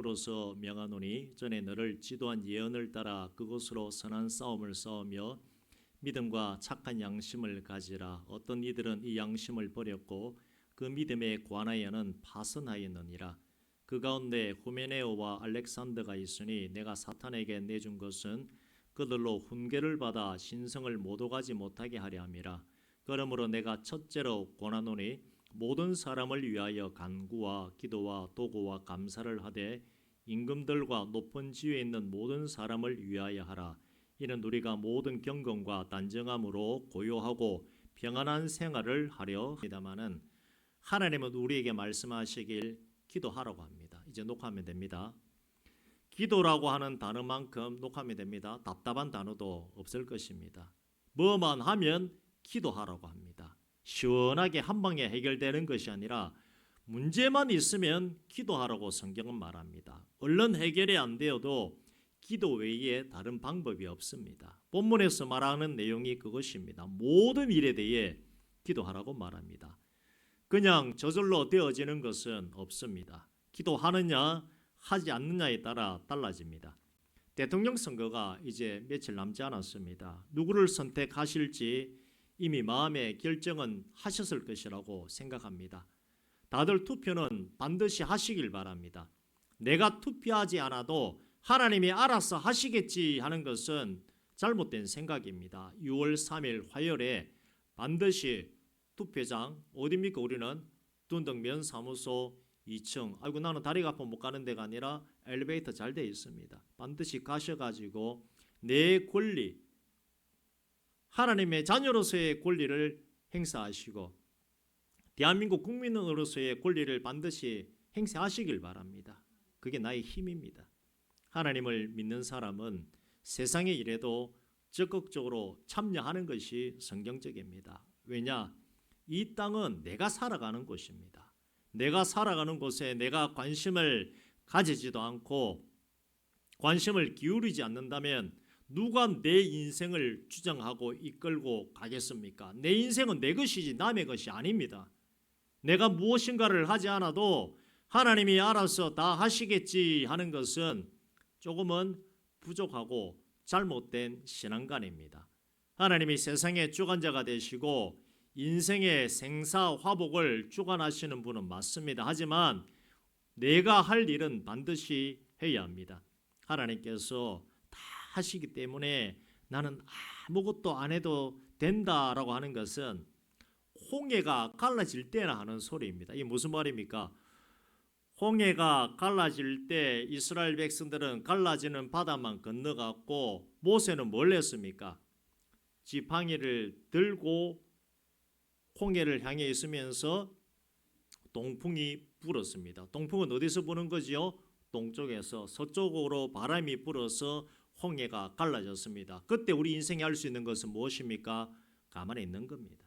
명으로서 명하노니 전에 너를 지도한 예언을 따라 그것으로 선한 싸움을 싸우며 믿음과 착한 양심을 가지라. 어떤 이들은 이 양심을 버렸고 그 믿음에 관하여는 파선하였느니라. 그 가운데 후메네오와 알렉산더가 있으니 내가 사탄에게 내준 것은 그들로 훈계를 받아 신성을 못 오가지 못하게 하려 함이라. 그러므로 내가 첫째로 권하노니 모든 사람을 위하여 간구와 기도와 도구와 감사를 하되 임금들과 높은 지위에 있는 모든 사람을 위하여 하라. 이는 우리가 모든 경건과 단정함으로 고요하고 평안한 생활을 하려 합니다마는 하나님은 우리에게 말씀하시길 기도하라고 합니다. 이제 녹화하면 됩니다. 기도라고 하는 단어만큼 녹화하면 됩니다. 답답한 단어도 없을 것입니다. 뭐만 하면 기도하라고 합니다. 시원하게 한 방에 해결되는 것이 아니라 문제만 있으면 기도하라고 성경은 말합니다. 얼른 해결이 안 되어도 기도 외에 다른 방법이 없습니다. 본문에서 말하는 내용이 그것입니다. 모든 일에 대해 기도하라고 말합니다. 그냥 저절로 되어지는 것은 없습니다. 기도하느냐 하지 않느냐에 따라 달라집니다. 대통령 선거가 이제 며칠 남지 않았습니다. 누구를 선택하실지 이미 마음의 결정은 하셨을 것이라고 생각합니다. 다들 투표는 반드시 하시길 바랍니다. 내가 투표하지 않아도 하나님이 알아서 하시겠지 하는 것은 잘못된 생각입니다. 6월 3일 화요일에 반드시 투표장 어디입니까? 우리는 둔덕면 사무소 2층. 아이고 나는 다리가 아파 못 가는 데가 아니라 엘리베이터 잘 돼 있습니다. 반드시 가셔가지고 내 권리, 하나님의 자녀로서의 권리를 행사하시고 대한민국 국민으로서의 권리를 반드시 행사하시길 바랍니다. 그게 나의 힘입니다. 하나님을 믿는 사람은 세상의 일에도 적극적으로 참여하는 것이 성경적입니다. 왜냐? 이 땅은 내가 살아가는 곳입니다. 내가 살아가는 곳에 내가 관심을 가지지도 않고 관심을 기울이지 않는다면 누가 내 인생을 주장하고 이끌고 가겠습니까? 내 인생은 내 것이지 남의 것이 아닙니다. 내가 무엇인가를 하지 않아도 하나님이 알아서 다 하시겠지 하는 것은 조금은 부족하고 잘못된 신앙관입니다. 하나님이 세상의 주관자가 되시고 인생의 생사화복을 주관하시는 분은 맞습니다. 하지만 내가 할 일은 반드시 해야 합니다. 하나님께서 다 하시기 때문에 나는 아무것도 안 해도 된다라고 하는 것은 홍해가 갈라질 때나 하는 소리입니다. 이게 무슨 말입니까? 홍해가 갈라질 때 이스라엘 백성들은 갈라지는 바다만 건너갔고 모세는 뭘 했습니까? 지팡이를 들고 홍해를 향해 있으면서 동풍이 불었습니다. 동풍은 어디서 부는 거지요? 동쪽에서 서쪽으로 바람이 불어서 홍해가 갈라졌습니다. 그때 우리 인생에 할 수 있는 것은 무엇입니까? 가만히 있는 겁니다.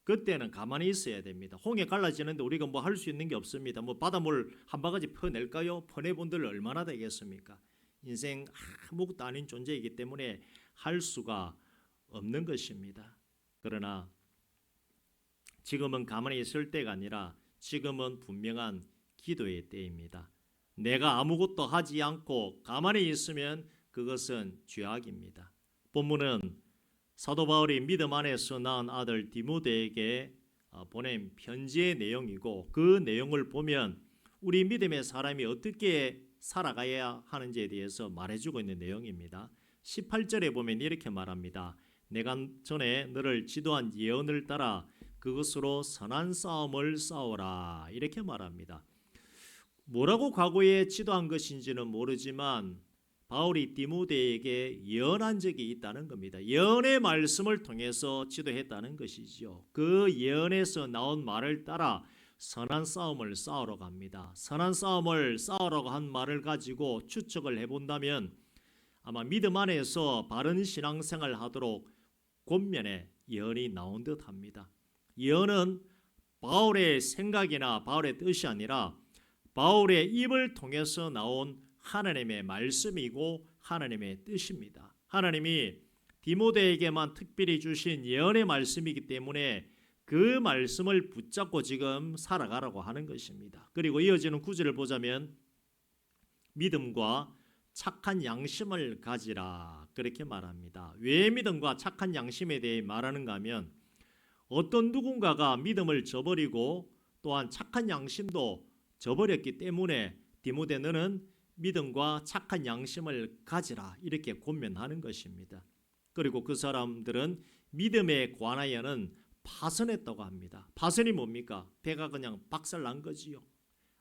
그때는 가만히 있어야 됩니다. 홍해 갈라지는데 우리가 뭐 할 수 있는 게 없습니다. 뭐 바닷물 한 바가지 퍼낼까요? 퍼내본들 얼마나 되겠습니까? 인생 아무것도 아닌 존재이기 때문에 할 수가 없는 것입니다. 그러나 지금은 가만히 있을 때가 아니라 지금은 분명한 기도의 때입니다. 내가 아무것도 하지 않고 가만히 있으면 그것은 죄악입니다. 본문은 사도 바울이 믿음 안에서 낳은 아들 디모데에게 보낸 편지의 내용이고 그 내용을 보면 우리 믿음의 사람이 어떻게 살아가야 하는지에 대해서 말해주고 있는 내용입니다. 18절에 보면 이렇게 말합니다. 내가 전에 너를 지도한 예언을 따라 그것으로 선한 싸움을 싸워라 이렇게 말합니다. 뭐라고 과거에 지도한 것인지는 모르지만 바울이 디모데에게 예언한 적이 있다는 겁니다. 예언의 말씀을 통해서 지도했다는 것이죠. 그 예언에서 나온 말을 따라 선한 싸움을 싸우러 갑니다. 선한 싸움을 싸우라고 한 말을 가지고 추측을 해본다면 아마 믿음 안에서 바른 신앙생활을 하도록 권면의 예언이 나온 듯합니다. 예언은 바울의 생각이나 바울의 뜻이 아니라 바울의 입을 통해서 나온 하나님의 말씀이고 하나님의 뜻입니다. 하나님이 디모데에게만 특별히 주신 예언의 말씀이기 때문에 그 말씀을 붙잡고 지금 살아가라고 하는 것입니다. 그리고 이어지는 구절을 보자면 믿음과 착한 양심을 가지라 그렇게 말합니다. 왜 믿음과 착한 양심에 대해 말하는가 하면 어떤 누군가가 믿음을 저버리고 또한 착한 양심도 저버렸기 때문에 디모데 너는 믿음과 착한 양심을 가지라 이렇게 권면하는 것입니다. 그리고 그 사람들은 믿음에 관하여는 파선했다고 합니다. 파선이 뭡니까? 배가 그냥 박살난 거지요.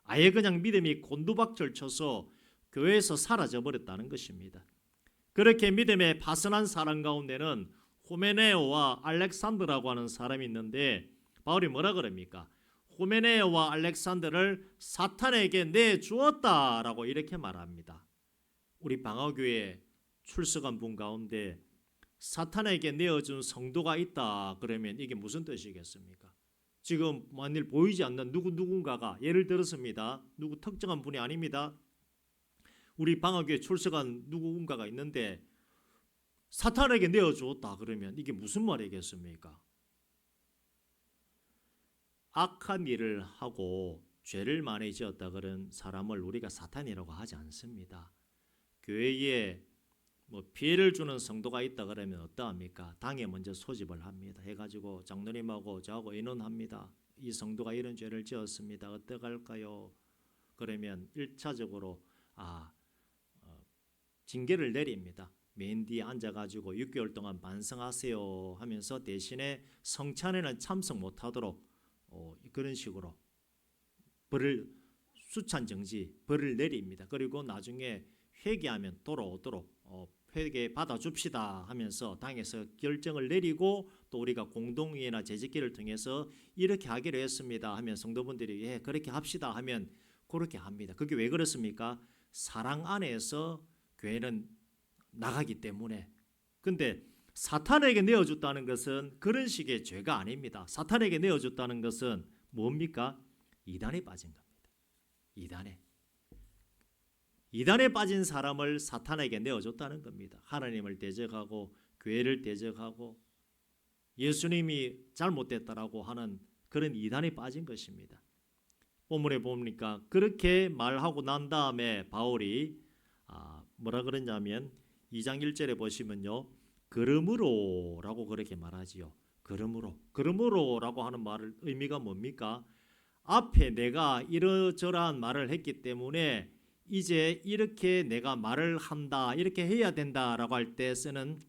아예 그냥 믿음이 곤두박질 쳐서 교회에서 사라져 버렸다는 것입니다. 그렇게 믿음에 파선한 사람 가운데는 후메네오와 알렉산더라고 하는 사람이 있는데 바울이 뭐라 그럽니까? 후메네오와 알렉산더를 사탄에게 내주었다라고 이렇게 말합니다. 우리 방화교회 출석한 분 가운데 사탄에게 내어준 성도가 있다 그러면 이게 무슨 뜻이겠습니까? 지금 만일 보이지 않는 누군가가 예를 들었습니다. 누구 특정한 분이 아닙니다. 우리 방학교에 출석한 누군가가 있는데 사탄에게 내어주었다 그러면 이게 무슨 말이겠습니까? 악한 일을 하고 죄를 많이 지었다 그런 사람을 우리가 사탄이라고 하지 않습니다. 교회에 피해를 주는 성도가 있다 그러면 어떠합니까? 당에 먼저 소집을 합니다. 해가지고 장로님하고 저하고 의논합니다. 이 성도가 이런 죄를 지었습니다. 어떡할까요? 그러면 1차적으로 징계를 내립니다. 맨 뒤에 앉아가지고 6개월 동안 반성하세요 하면서 대신에 성찬에는 참석 못하도록 그런 식으로 벌을 수찬정지 벌을 내립니다. 그리고 나중에 회개하면 돌아오도록 회개 받아줍시다 하면서 당에서 결정을 내리고 또 우리가 공동회의나 재직기를 통해서 이렇게 하기로 했습니다 하면 성도분들이 예 그렇게 합시다 하면 그렇게 합니다. 그게 왜 그렇습니까? 사랑 안에서 교회는 나가기 때문에. 근데 사탄에게 내어줬다는 것은 그런 식의 죄가 아닙니다. 사탄에게 내어줬다는 것은 뭡니까? 이단에 빠진 겁니다. 이단에 빠진 사람을 사탄에게 내어줬다는 겁니다. 하나님을 대적하고 교회를 대적하고 예수님이 잘못됐다라고 하는 그런 이단에 빠진 것입니다. 본문에 보니까 그렇게 말하고 난 다음에 바울이 뭐라 그러냐면 2장 1절에 보시면요. 그러므로라고 그렇게 말하지요. 그러므로라고 하는 말의 의미가 뭡니까? 앞에 내가 이러저러한 말을 했기 때문에 이제 이렇게 내가 말을 한다, 이렇게 해야 된다라고 할 때 쓰는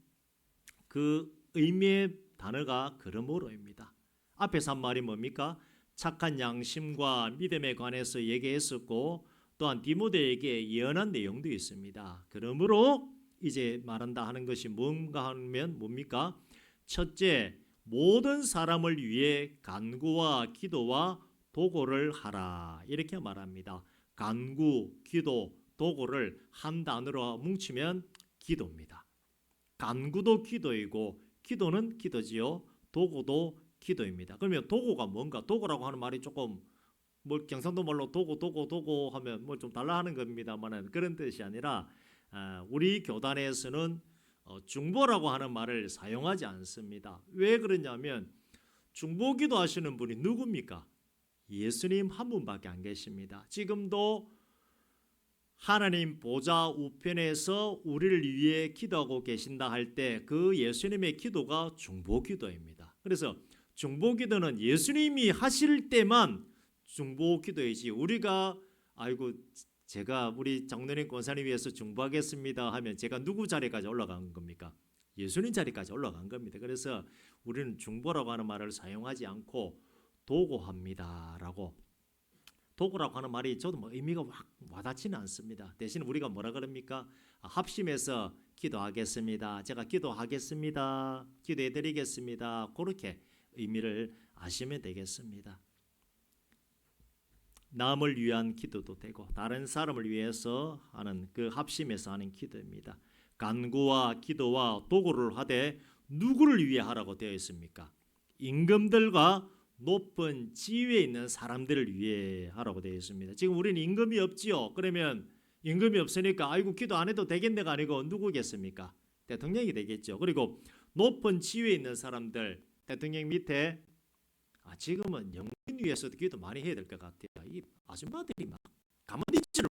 그 의미의 단어가 그러므로입니다. 앞에서 한 말이 뭡니까? 착한 양심과 믿음에 관해서 얘기했었고 또한 디모데에게 예언한 내용도 있습니다. 그러므로 이제 말한다 하는 것이 뭔가 하면 뭡니까? 첫째, 모든 사람을 위해 간구와 기도와 도고를 하라 이렇게 말합니다. 간구, 기도, 도고를 한 단어로 뭉치면 기도입니다. 간구도 기도이고 기도는 기도지요. 도고도 기도입니다. 그러면 도고가 뭔가? 도고라고 하는 말이 조금 경상도 말로 도고 하면 좀 달라 하는 겁니다만 그런 뜻이 아니라 우리 교단에서는 중보라고 하는 말을 사용하지 않습니다. 왜 그러냐면 중보기도 하시는 분이 누굽니까? 예수님 한 분밖에 안 계십니다. 지금도 하나님 보좌 우편에서 우리를 위해 기도하고 계신다 할 때 그 예수님의 기도가 중보기도입니다. 그래서 중보기도는 예수님이 하실 때만 중보기도이지 우리가 아이고 제가 우리 장로님 권사님 위해서 중보하겠습니다 하면 제가 누구 자리까지 올라간 겁니까? 예수님 자리까지 올라간 겁니다. 그래서 우리는 중보라고 하는 말을 사용하지 않고 도고합니다라고. 도고라고 하는 말이 저도 의미가 확 와닿지는 않습니다. 대신 우리가 뭐라 그럽니까? 합심해서 기도하겠습니다. 제가 기도하겠습니다. 기도해드리겠습니다. 그렇게 의미를 아시면 되겠습니다. 남을 위한 기도도 되고 다른 사람을 위해서 하는 그 합심해서 하는 기도입니다. 간구와 기도와 도구를 하되 누구를 위해 하라고 되어 있습니까? 임금들과 높은 지위에 있는 사람들을 위해 하라고 되어 있습니다. 지금 우리는 임금이 없지요. 그러면 임금이 없으니까 아이고 기도 안 해도 되겠네가 아니고 누구겠습니까? 대통령이 되겠죠. 그리고 높은 지위에 있는 사람들, 대통령 밑에 지금은 영민 위해서도 기도 많이 해야 될 것 같아요. 이 아줌마들이 막 가만히 있지를